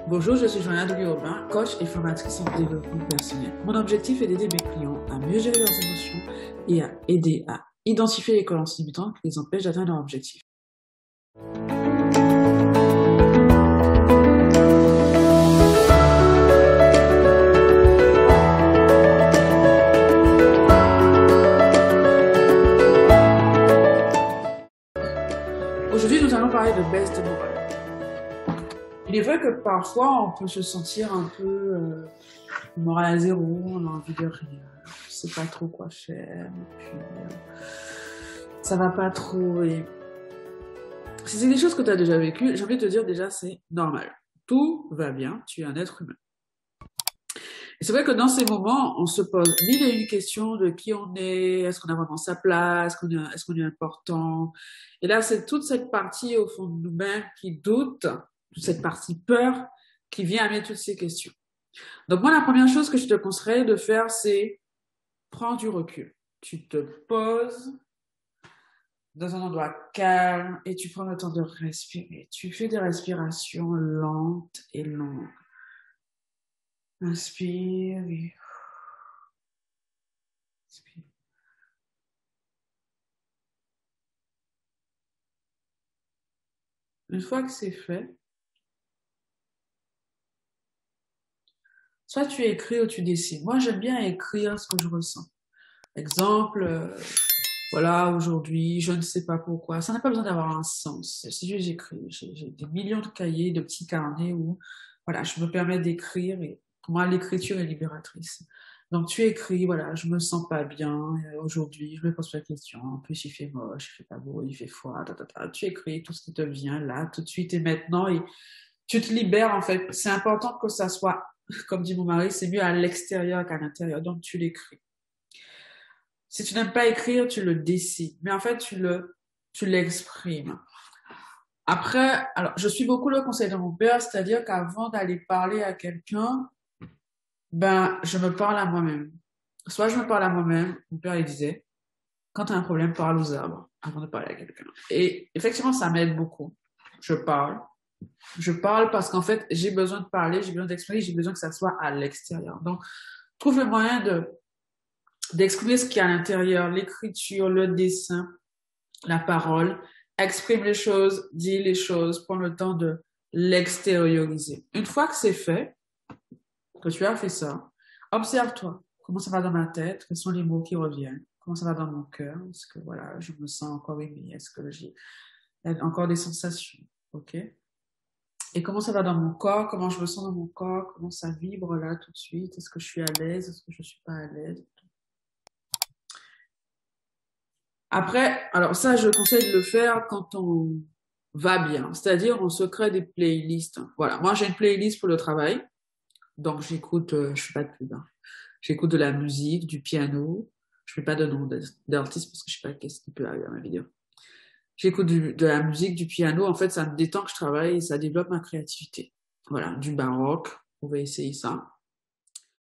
Bonjour, je suis Joanna Duguay-Aubin, coach et formatrice en développement personnel. Mon objectif est d'aider mes clients à mieux gérer leurs émotions et à aider à identifier les croyances limitantes qui les empêchent d'atteindre leur objectif. Aujourd'hui, nous allons parler de baisse de morale. Il est vrai que parfois, on peut se sentir un peu morale à zéro, on a envie de rien, on ne sait pas trop quoi faire, et puis ça va pas trop. Et si c'est des choses que tu as déjà vécues, j'ai envie de te dire déjà, c'est normal. Tout va bien, tu es un être humain. Et c'est vrai que dans ces moments, on se pose mille et une questions de qui on est qu'on a vraiment sa place, est-ce qu'on est important. Et là, c'est toute cette partie au fond de nous-mêmes qui doute, toute cette partie peur qui vient amener toutes ces questions. Donc moi, la première chose que je te conseillerais de faire, c'est prendre du recul. Tu te poses dans un endroit calme et tu prends le temps de respirer. Tu fais des respirations lentes et longues. Inspire et expire. Une fois que c'est fait, soit tu écris ou tu dessines. Moi, j'aime bien écrire ce que je ressens. Exemple, voilà, aujourd'hui, je ne sais pas pourquoi. Ça n'a pas besoin d'avoir un sens. Si j'écris, j'ai des millions de cahiers, de petits carnets où, voilà, je me permets d'écrire et pour moi, l'écriture est libératrice. Donc, tu écris, voilà, je me sens pas bien aujourd'hui, je me pose pas de questions. En plus, il fait moche, il fait pas beau, il fait froid, ta, ta, ta. Tu écris tout ce qui te vient là, tout de suite et maintenant et tu te libères en fait. C'est important que ça soit, comme dit mon mari, c'est mieux à l'extérieur qu'à l'intérieur. Donc, tu l'écris. Si tu n'aimes pas écrire, tu le dessines. Mais en fait, tu l'exprimes. Après, alors, je suis beaucoup le conseil de mon père, c'est-à-dire qu'avant d'aller parler à quelqu'un, ben, je me parle à moi-même. Soit je me parle à moi-même, mon père, il disait, quand tu as un problème, parle aux arbres avant de parler à quelqu'un. Et effectivement, ça m'aide beaucoup. Je parle. Je parle parce qu'en fait, j'ai besoin de parler, j'ai besoin d'exprimer, j'ai besoin que ça soit à l'extérieur. Donc, trouve le moyen d'exprimer ce qu'il y a à l'intérieur, l'écriture, le dessin, la parole, exprime les choses, dis les choses, prends le temps de l'extérioriser. Une fois que c'est fait, que tu as fait ça, observe-toi. Comment ça va dans ma tête? Quels sont les mots qui reviennent? Comment ça va dans mon cœur? Est-ce que voilà, je me sens encore aimée? Est-ce que j'ai encore des sensations? Ok? Et comment ça va dans mon corps? Comment je me sens dans mon corps? Comment ça vibre là tout de suite? Est-ce que je suis à l'aise? Est-ce que je suis pas à l'aise? Après, alors ça, je conseille de le faire quand on va bien. C'est-à-dire, on se crée des playlists. Voilà. Moi, j'ai une playlist pour le travail. Donc, j'écoute, je fais pas de pub, hein. J'écoute de la musique, du piano. Je mets pas de nom d'artiste parce que je sais pas qu'est-ce qui peut arriver à ma vidéo. J'écoute de la musique, du piano. En fait, ça me détend que je travaille et ça développe ma créativité. Voilà. Du baroque. On va essayer ça.